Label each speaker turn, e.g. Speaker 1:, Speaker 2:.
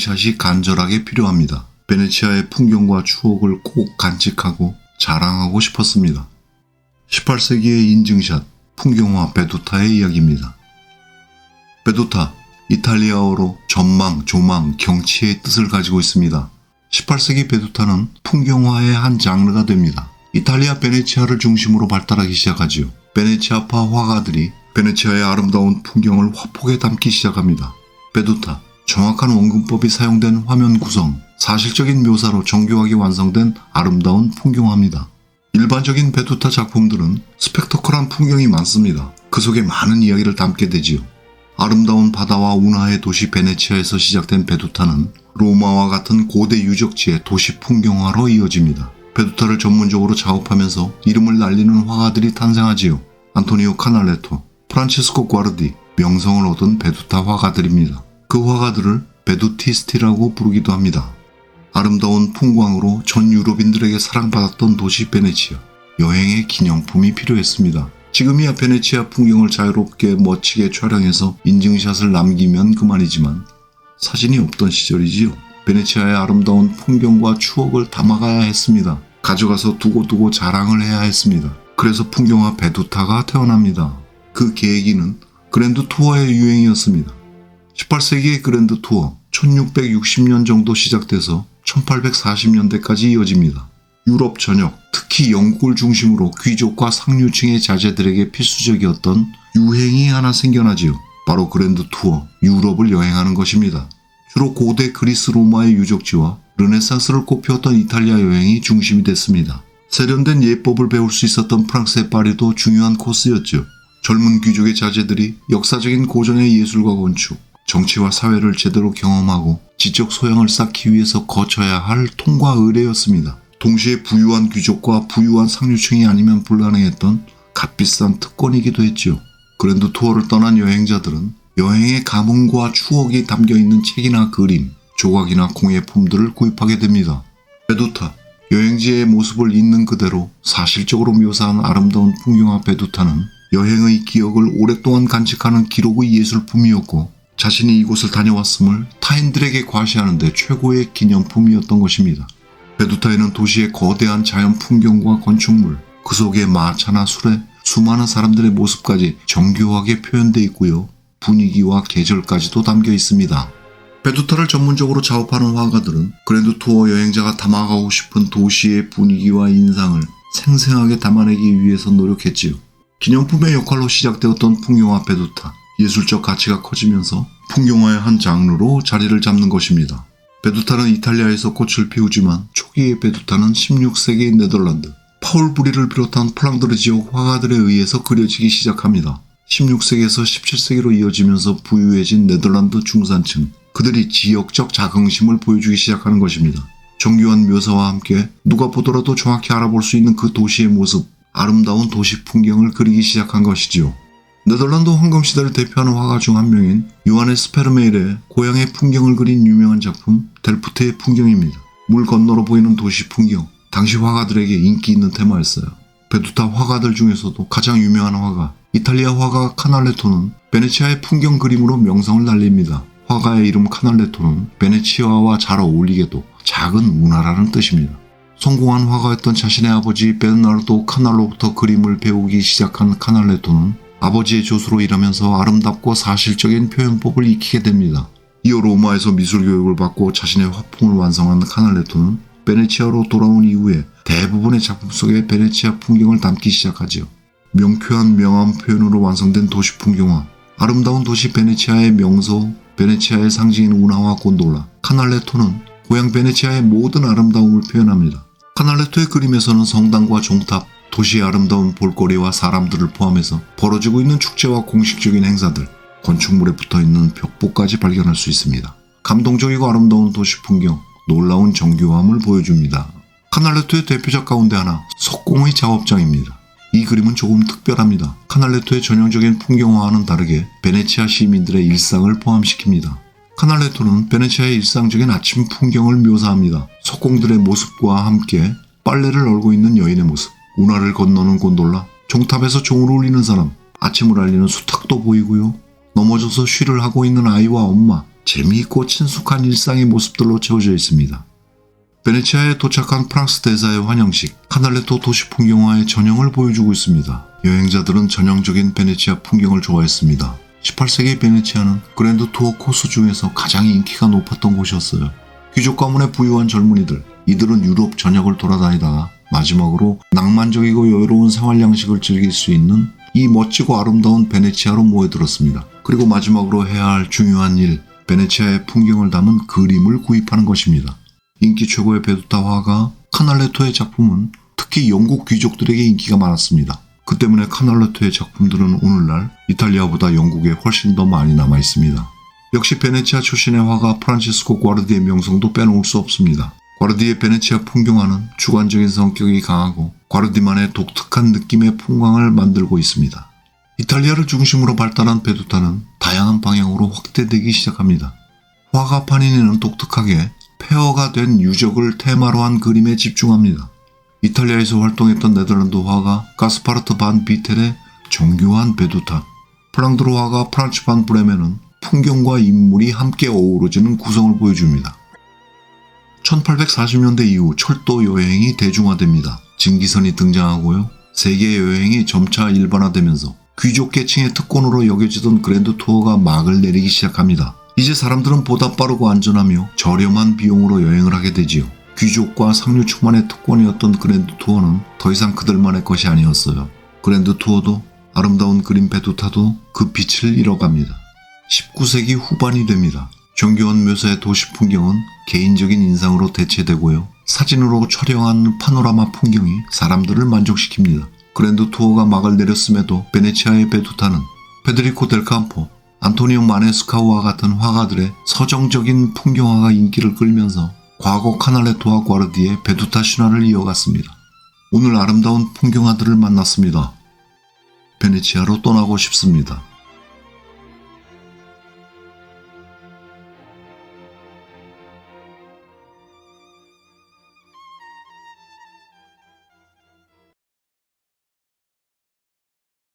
Speaker 1: 인증샷이 간절하게 필요합니다. 베네치아의 풍경과 추억을 꼭 간직하고 자랑하고 싶었습니다. 18세기의 인증샷, 풍경화 베두타의 이야기입니다. 베두타, 이탈리아어로 전망, 조망, 경치의 뜻을 가지고 있습니다. 18세기 베두타는 풍경화의 한 장르가 됩니다. 이탈리아 베네치아를 중심으로 발달하기 시작하지요. 베네치아파 화가들이 베네치아의 아름다운 풍경을 화폭에 담기 시작합니다. 베두타, 정확한 원근법이 사용된 화면 구성, 사실적인 묘사로 정교하게 완성된 아름다운 풍경화입니다. 일반적인 베두타 작품들은 스펙터클한 풍경이 많습니다. 그 속에 많은 이야기를 담게 되지요. 아름다운 바다와 운하의 도시 베네치아에서 시작된 베두타는 로마와 같은 고대 유적지의 도시 풍경화로 이어집니다. 베두타를 전문적으로 작업하면서 이름을 날리는 화가들이 탄생하지요. 안토니오 카날레토, 프란체스코 과르디, 명성을 얻은 베두타 화가들입니다. 그 화가들을 베두티스트라고 부르기도 합니다. 아름다운 풍광으로 전 유럽인들에게 사랑받았던 도시 베네치아. 여행의 기념품이 필요했습니다. 지금이야 베네치아 풍경을 자유롭게 멋지게 촬영해서 인증샷을 남기면 그만이지만 사진이 없던 시절이지요. 베네치아의 아름다운 풍경과 추억을 담아가야 했습니다. 가져가서 두고두고 자랑을 해야 했습니다. 그래서 풍경화 베두타가 태어납니다. 그 계기는 그랜드 투어의 유행이었습니다. 18세기의 그랜드 투어, 1660년 정도 시작돼서 1840년대까지 이어집니다. 유럽 전역, 특히 영국을 중심으로 귀족과 상류층의 자제들에게 필수적이었던 유행이 하나 생겨나지요. 바로 그랜드 투어, 유럽을 여행하는 것입니다. 주로 고대 그리스 로마의 유적지와 르네상스를 꽃피웠던 이탈리아 여행이 중심이 됐습니다. 세련된 예법을 배울 수 있었던 프랑스의 파리도 중요한 코스였죠. 젊은 귀족의 자제들이 역사적인 고전의 예술과 건축, 정치와 사회를 제대로 경험하고 지적 소양을 쌓기 위해서 거쳐야 할 통과 의례였습니다. 동시에 부유한 귀족과 부유한 상류층이 아니면 불가능했던 값비싼 특권이기도 했죠. 그랜드 투어를 떠난 여행자들은 여행의 감흥과 추억이 담겨있는 책이나 그림, 조각이나 공예품들을 구입하게 됩니다. 베두타, 여행지의 모습을 있는 그대로 사실적으로 묘사한 아름다운 풍경화 베두타는 여행의 기억을 오랫동안 간직하는 기록의 예술품이었고 자신이 이곳을 다녀왔음을 타인들에게 과시하는 데 최고의 기념품이었던 것입니다. 베두타에는 도시의 거대한 자연 풍경과 건축물, 그 속에 마차나 수레, 수많은 사람들의 모습까지 정교하게 표현되어 있고요. 분위기와 계절까지도 담겨 있습니다. 베두타를 전문적으로 작업하는 화가들은 그랜드 투어 여행자가 담아가고 싶은 도시의 분위기와 인상을 생생하게 담아내기 위해서 노력했지요. 기념품의 역할로 시작되었던 풍경화 베두타, 예술적 가치가 커지면서 풍경화의 한 장르로 자리를 잡는 것입니다. 베두타는 이탈리아에서 꽃을 피우지만 초기의 베두타는 16세기 네덜란드, 파울 브리를 비롯한 플랑드르 지역 화가들에 의해서 그려지기 시작합니다. 16세기에서 17세기로 이어지면서 부유해진 네덜란드 중산층, 그들이 지역적 자긍심을 보여주기 시작하는 것입니다. 정교한 묘사와 함께 누가 보더라도 정확히 알아볼 수 있는 그 도시의 모습, 아름다운 도시 풍경을 그리기 시작한 것이지요. 네덜란드 황금시대를 대표하는 화가 중 한 명인 요하네스 페르메일의 고향의 풍경을 그린 유명한 작품 델프트의 풍경입니다. 물 건너로 보이는 도시 풍경, 당시 화가들에게 인기 있는 테마였어요. 베두타 화가들 중에서도 가장 유명한 화가 이탈리아 화가 카날레토는 베네치아의 풍경 그림으로 명성을 날립니다. 화가의 이름 카날레토는 베네치아와 잘 어울리게도 작은 운하라는 뜻입니다. 성공한 화가였던 자신의 아버지 베르나르도 카날로부터 그림을 배우기 시작한 카날레토는 아버지의 조수로 일하면서 아름답고 사실적인 표현법을 익히게 됩니다. 이어 로마에서 미술 교육을 받고 자신의 화풍을 완성한 카날레토는 베네치아로 돌아온 이후에 대부분의 작품 속에 베네치아 풍경을 담기 시작하지요. 명쾌한 명암 표현으로 완성된 도시 풍경화, 아름다운 도시 베네치아의 명소, 베네치아의 상징인 운하와 곤돌라, 카날레토는 고향 베네치아의 모든 아름다움을 표현합니다. 카날레토의 그림에서는 성당과 종탑, 도시의 아름다운 볼거리와 사람들을 포함해서 벌어지고 있는 축제와 공식적인 행사들, 건축물에 붙어있는 벽보까지 발견할 수 있습니다. 감동적이고 아름다운 도시 풍경, 놀라운 정교함을 보여줍니다. 카날레토의 대표작 가운데 하나, 석공의 작업장입니다. 이 그림은 조금 특별합니다. 카날레토의 전형적인 풍경화와는 다르게 베네치아 시민들의 일상을 포함시킵니다. 카날레토는 베네치아의 일상적인 아침 풍경을 묘사합니다. 석공들의 모습과 함께 빨래를 널고 있는 여인의 모습, 운하를 건너는 곤돌라, 종탑에서 종을 울리는 사람, 아침을 알리는 수탉도 보이고요. 넘어져서 쉬를 하고 있는 아이와 엄마, 재미있고 친숙한 일상의 모습들로 채워져 있습니다. 베네치아에 도착한 프랑스 대사의 환영식, 카날레토 도시 풍경화의 전형을 보여주고 있습니다. 여행자들은 전형적인 베네치아 풍경을 좋아했습니다. 18세기 베네치아는 그랜드 투어 코스 중에서 가장 인기가 높았던 곳이었어요. 귀족 가문에 부유한 젊은이들, 이들은 유럽 전역을 돌아다니다가 마지막으로 낭만적이고 여유로운 생활 양식을 즐길 수 있는 이 멋지고 아름다운 베네치아로 모여들었습니다. 그리고 마지막으로 해야 할 중요한 일, 베네치아의 풍경을 담은 그림을 구입하는 것입니다. 인기 최고의 베두타 화가 카날레토의 작품은 특히 영국 귀족들에게 인기가 많았습니다. 그 때문에 카날레토의 작품들은 오늘날 이탈리아보다 영국에 훨씬 더 많이 남아 있습니다. 역시 베네치아 출신의 화가 프란치스코 과르디의 명성도 빼놓을 수 없습니다. 과르디의 베네치아 풍경화는 주관적인 성격이 강하고 과르디만의 독특한 느낌의 풍광을 만들고 있습니다. 이탈리아를 중심으로 발달한 베두타는 다양한 방향으로 확대되기 시작합니다. 화가 파니니는 독특하게 폐허가 된 유적을 테마로 한 그림에 집중합니다. 이탈리아에서 활동했던 네덜란드 화가 가스파르트 반 비텔의 정교한 베두타, 플랑드르 화가 프란츠 반 브레멘은 풍경과 인물이 함께 어우러지는 구성을 보여줍니다. 1840년대 이후 철도 여행이 대중화됩니다. 증기선이 등장하고요. 세계 여행이 점차 일반화되면서 귀족 계층의 특권으로 여겨지던 그랜드 투어가 막을 내리기 시작합니다. 이제 사람들은 보다 빠르고 안전하며 저렴한 비용으로 여행을 하게 되지요. 귀족과 상류층만의 특권이었던 그랜드 투어는 더 이상 그들만의 것이 아니었어요. 그랜드 투어도 아름다운 그림 베두타도 그 빛을 잃어갑니다. 19세기 후반이 됩니다. 정교한 묘사의 도시 풍경은 개인적인 인상으로 대체되고요. 사진으로 촬영한 파노라마 풍경이 사람들을 만족시킵니다. 그랜드 투어가 막을 내렸음에도 베네치아의 베두타는 페데리코 델 campo, 안토니오 마네스카우와 같은 화가들의 서정적인 풍경화가 인기를 끌면서 과거 카날레토와 과르디의 베두타 신화를 이어갔습니다. 오늘 아름다운 풍경화들을 만났습니다. 베네치아로 떠나고 싶습니다.